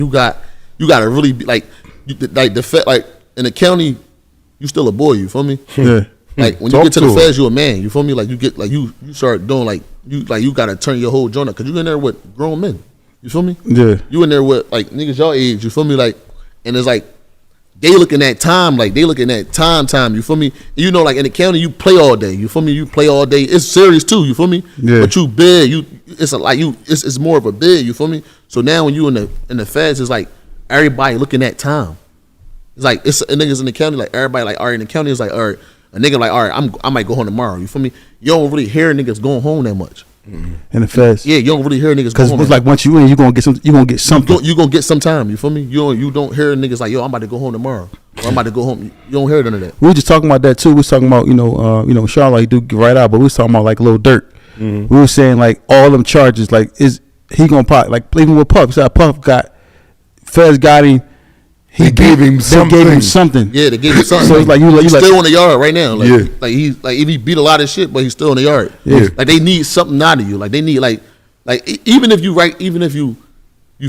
you gotta really be like the Fed, like in the county, you still a boy. You feel me? Yeah. Like when you get to the feds, you a man. You feel me? Like you get like you start doing like you gotta turn your whole joint up because you in there with grown men. You feel me? Yeah. You in there with like niggas your age. You feel me? Like, and it's like they looking at time. Like they looking at time. You feel me? And you know, like in the county, you play all day. You feel me? You play all day. It's serious too. You feel me? Yeah. But you big. It's more of a big. You feel me? So now when you in the feds, it's like everybody looking at time. It's like it's niggas in the county. Like everybody like all right in the county is like all right. A nigga like, all right, I might go home tomorrow. You feel me? You don't really hear niggas going home that much. In the feds. Yeah, you don't really hear niggas going home. Because it's like once you in, you gonna get something. You gonna get some time. You feel me? You don't hear niggas like, yo, I'm about to go home tomorrow. Or I'm about to go home. You don't hear none of that. We were just talking about that too. We was talking about Charlotte do get right out, but we was talking about like Lil Durk. We were saying like all them charges, like is he gonna probably like even with Puff? So Puff got feds got him. They gave him something. Yeah, they gave him something. So it's like he's still in the yard right now. Like, yeah. Like he's like if he beat a lot of shit, but he's still in the yard. Yeah. Like they need something out of you. Like they need like even if you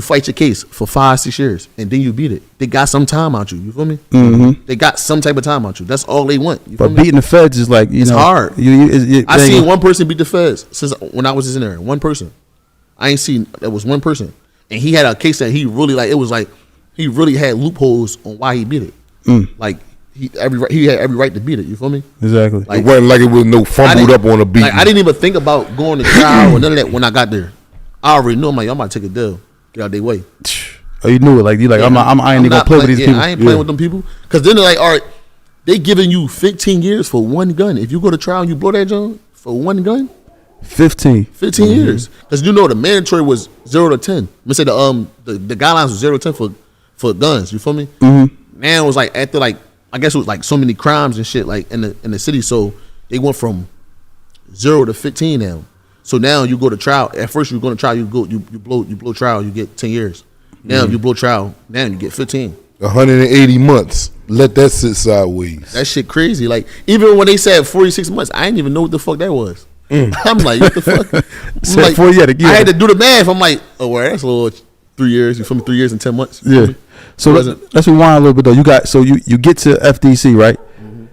fight your case for 5-6 years and then you beat it, they got some time out you. You feel me? Mm-hmm. They got some type of time out you. That's all they want. You feel me? Beating the feds is like it's hard. I seen one person beat the feds since when I was just in there. One person. I ain't seen that was one person, and he had a case that he really like. It was like. He really had loopholes on why he beat it. Like he had every right to beat it. You feel me? Exactly. Like, it wasn't like it was no fumbled up on a beat. Like, I didn't even think about going to trial or none of that when I got there. I already knew. I'm like, I'm about to take a deal. Get out their way. Oh, you knew it. Like you like yeah, I ain't gonna play with these people. I ain't playing with them people. Because then they're like, all right, they giving you 15 years for one gun. If you go to trial and you blow that gun for one gun. 15 years. Because you know the mandatory was 0 to 10. Let me say the guidelines was 0 to 10 for guns, you feel me? Mm-hmm. Now it was like after like I guess it was like so many crimes and shit like in the city, so they went from 0 to 15 now. So now you go to trial. At first you go to trial, you blow trial, you get 10 years. Now if you blow trial, now you get 15. 180 months. Let that sit sideways. That shit crazy. Like even when they said 46 months, I didn't even know what the fuck that was. I'm like, what the fuck? Like, I had to do the math. I'm like, oh, well, that's a little 3 years. You feel me? 3 years and 10 months. Yeah. So let's rewind a little bit though. You get to FDC, right? Mm-hmm.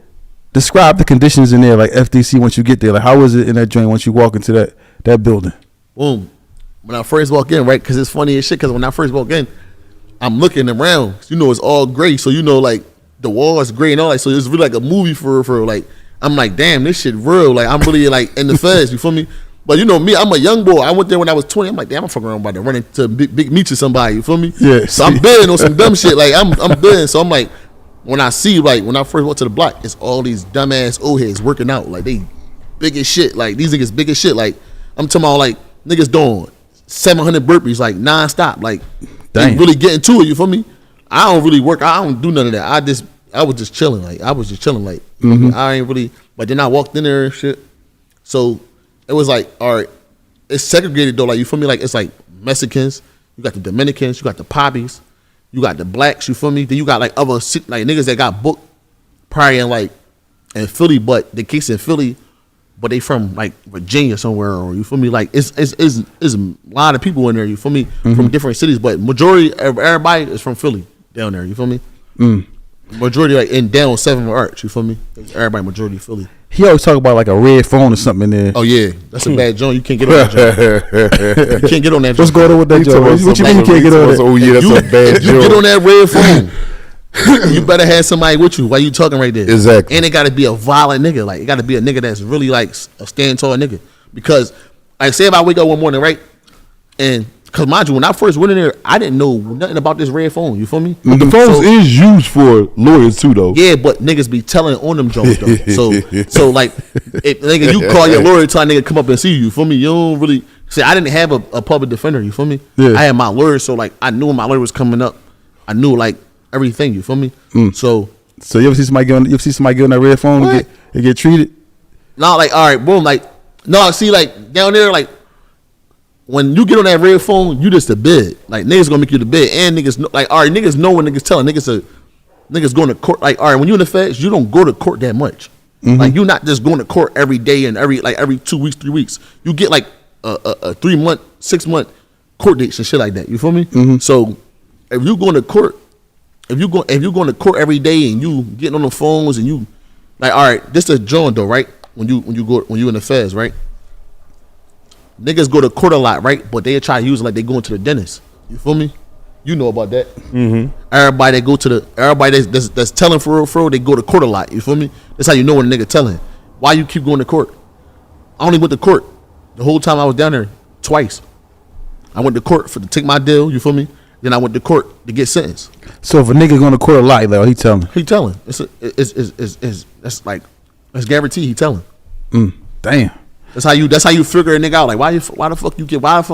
Describe the conditions in there, like FDC once you get there. Like how was it in that joint once you walk into that building? Boom. When I first walk in, right? Because it's funny as shit. Because when I first walk in, I'm looking around. You know, it's all gray. So you know, like the wall is gray and all that. So it's really like a movie for like. I'm like, damn, this shit real. Like I'm really like in the feds. You feel me? But you know me, I'm a young boy. I went there when I was 20. I'm like, damn, I'm fucking around about to run into big meet to somebody. You feel me? Yeah. So I'm bidding on some dumb shit. Like I'm bidding. So I'm like, when I see like when I first went to the block, it's all these dumbass old heads working out. Like they big as shit. Like these niggas big as shit. Like I'm talking about like niggas doing 700 burpees like nonstop. Like they really getting to it. You feel me? I don't really work. I don't do none of that. I was just chilling. Like I was just chilling. Like I ain't really. But then I walked in there and shit. So it was like, all right, it's segregated though. Like you feel me? Like it's like Mexicans. You got the Dominicans. You got the Poppies. You got the blacks. You feel me? Then you got like other like niggas that got booked probably in Philly, but the case in Philly, but they from like Virginia somewhere, or you feel me? Like it's a lot of people in there. You feel me? From different cities, but majority of everybody is from Philly down there. You feel me? Majority like in down 7th Arch. You feel me? Everybody majority Philly. He always talk about like a red phone or something in there. Oh yeah, that's a bad joint. You can't get on that joint. You can't get on that joint. What's going on with that joint? What you mean you can't get on that? Oh yeah, that's a bad joint. You get on that red phone, you better have somebody with you while you talking right there. Exactly. And it got to be a violent nigga. Like it got to be a nigga that's really like a stand tall nigga. Because like say if I wake up one morning, right, and because mind you, when I first went in there, I didn't know nothing about this red phone. You feel me? But the phones is used for lawyers too, though. Yeah, but niggas be telling on them jokes though. So like, if nigga, you call your lawyer, tell a nigga come up and see you. You feel me? You don't really see. I didn't have a public defender. You feel me? Yeah. I had my lawyer, so like I knew when my lawyer was coming up. I knew like everything. You feel me? So you ever see somebody get on that red phone and get treated? No, like all right, boom, like no. See, like down there, like. When you get on that red phone, you just a bid. Like niggas gonna make you the bid, and niggas know, like all right, niggas know when niggas telling niggas going to court. Like all right, when you in the feds, you don't go to court that much. Like you're not just going to court every day and every 2 weeks, 3 weeks. You get like a 3 month, 6 month court dates and shit like that. You feel me? So if you going to court, if you going to court every day and you getting on the phones and you like, all right, this is John though, right? When you in the feds, right? Niggas go to court a lot, right? But they try to use it like they going to the dentist. You feel me? You know about that. Mm-hmm. Everybody that's telling for real, they go to court a lot. You feel me? That's how you know when a nigga telling. Why you keep going to court? I only went to court the whole time I was down there twice. I went to court to take my deal. You feel me? Then I went to court to get sentenced. So if a nigga going to court a lot, like, he telling? He telling. That's guaranteed. He telling. Damn. That's how you figure a nigga out. Like why the fuck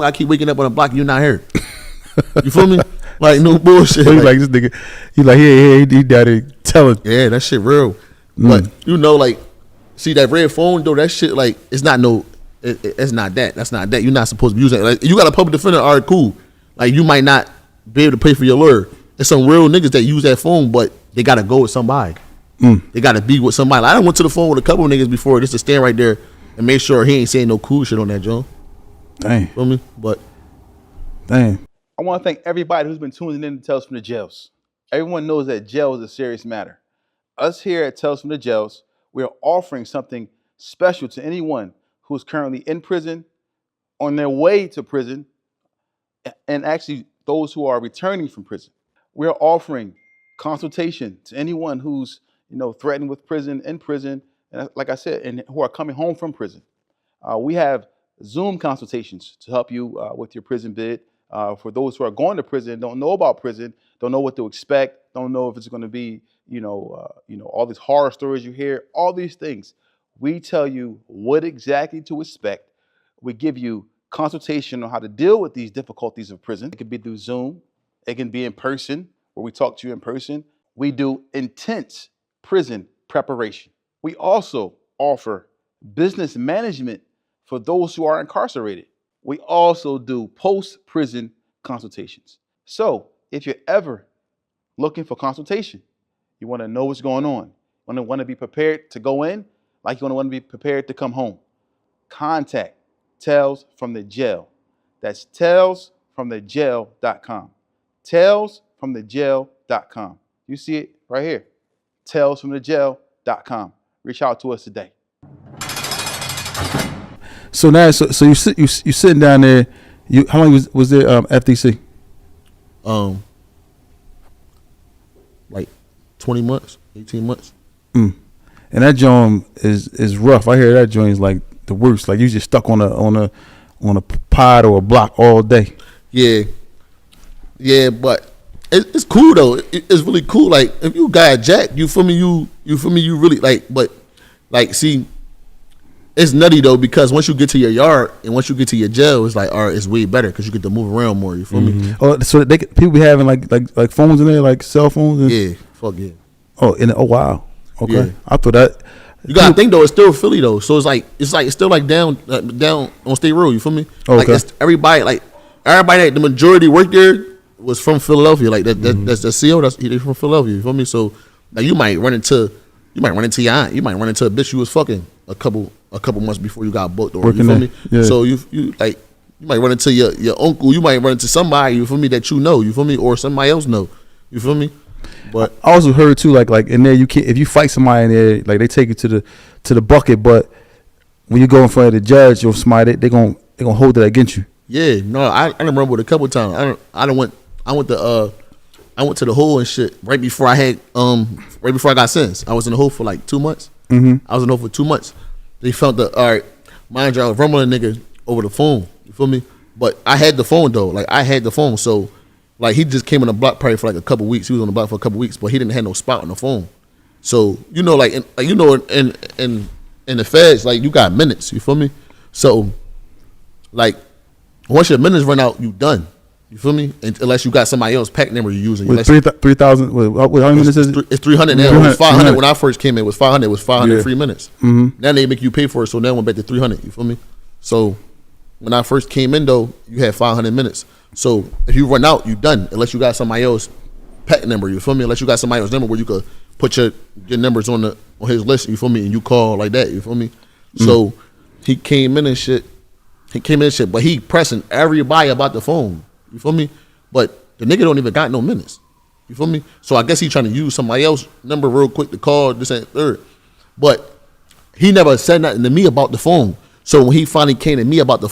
I keep waking up on the block and you not here? You feel me? Like no bullshit. So like this nigga, he like he down there telling. Yeah, that shit real. But you know, like, see that red phone though, that shit like it's not it's not that. That's not that. You're not supposed to be using it. Like, you got a public defender, all right, cool. Like you might not be able to pay for your lawyer. There's some real niggas that use that phone, but they gotta go with somebody. They gotta be with somebody. Like, I done went to the phone with a couple of niggas before just to stand right there and make sure he ain't saying no cool shit on that joint. Dang. Feel me? But damn. I want to thank everybody who's been tuning in to Tales from the Jails. Everyone knows that jail is a serious matter. Us here at Tales from the Jails, we are offering something special to anyone who's currently in prison, on their way to prison, and actually those who are returning from prison. We are offering consultation to anyone who's threatened with prison, in prison, and like I said, and who are coming home from prison. We have Zoom consultations to help you with your prison bid. For those who are going to prison, don't know about prison, don't know what to expect, don't know if it's going to be, all these horror stories you hear, all these things. We tell you what exactly to expect. We give you consultation on how to deal with these difficulties of prison. It could be through Zoom. It can be in person, where we talk to you in person. We do intense prison preparation. We also offer business management for those who are incarcerated. We also do post-prison consultations. So if you're ever looking for consultation, you want to know what's going on, want to be prepared to go in, like you want to be prepared to come home, contact Tales from the Jail. That's talesfromthejail.com. Talesfromthejail.com. You see it right here. Talesfromthejail.com. Reach out to us today. So now, so you sitting down there. How long was there FDC? Like 20 months, 18 months. And that joint is rough. I hear that joint is like the worst. Like you just stuck on a pod or a block all day. Yeah, but it's cool though. It's really cool. Like if you got jacked, you feel me? You feel me? You really like, but like see. It's nutty though because once you get to your yard and once you get to your jail, it's like, all right, it's way better because you get to move around more. You feel me? Oh, so people be having like phones in there, like cell phones. Yeah, fuck yeah. Oh, wow. Okay, yeah. I thought that. You gotta think though, it's still Philly though, so it's still like down on State Road. You feel me? Okay. Like it's everybody the majority worked there was from Philadelphia. Like that's the CO. He's from Philadelphia. You feel me? So like you might run into your aunt. You might run into a bitch you was fucking a couple months before you got booked, or you feel me? Yeah. So you like you might run into your uncle, you might run into somebody, you feel me, that you know, you feel me, or somebody else know, you feel me? But I also heard too, like in there you can't, if you fight somebody in there, like they take you to the bucket, but when you go in front of the judge or somebody, they gonna hold it against you. Yeah, no, I remember it a couple of times. I went to the hole and shit right before I got sentenced. I was in the hole for like 2 months. I was in the hole for 2 months. They found all right, mind you, I was rumbling a nigga over the phone. You feel me? But I had the phone though. Like I had the phone, so like he just came on the block probably for like a couple weeks. He was on the block for a couple weeks, but he didn't have no spot on the phone. So in the feds, like you got minutes. You feel me? So like once your minutes run out, you done. You feel me? Unless you got somebody else pack number you're using. With 3,000, how many minutes is it? It's 300 now. It was 500 when I first came in. It was 500. It was 500 free minutes. Mm-hmm. Now they make you pay for it, so now I went back to 300. You feel me? So when I first came in though, you had 500 minutes. So if you run out, you done. Unless you got somebody else pack number. You feel me? Unless you got somebody else number where you could put your numbers on his list. You feel me? And you call like that. You feel me? So he came in and shit. But he pressing everybody about the phone. You feel me? But The nigga don't even got no minutes. You feel me? So I guess he trying to use somebody else's number real quick to call this and third. But he never said nothing to me about the phone. So when he finally came to me about the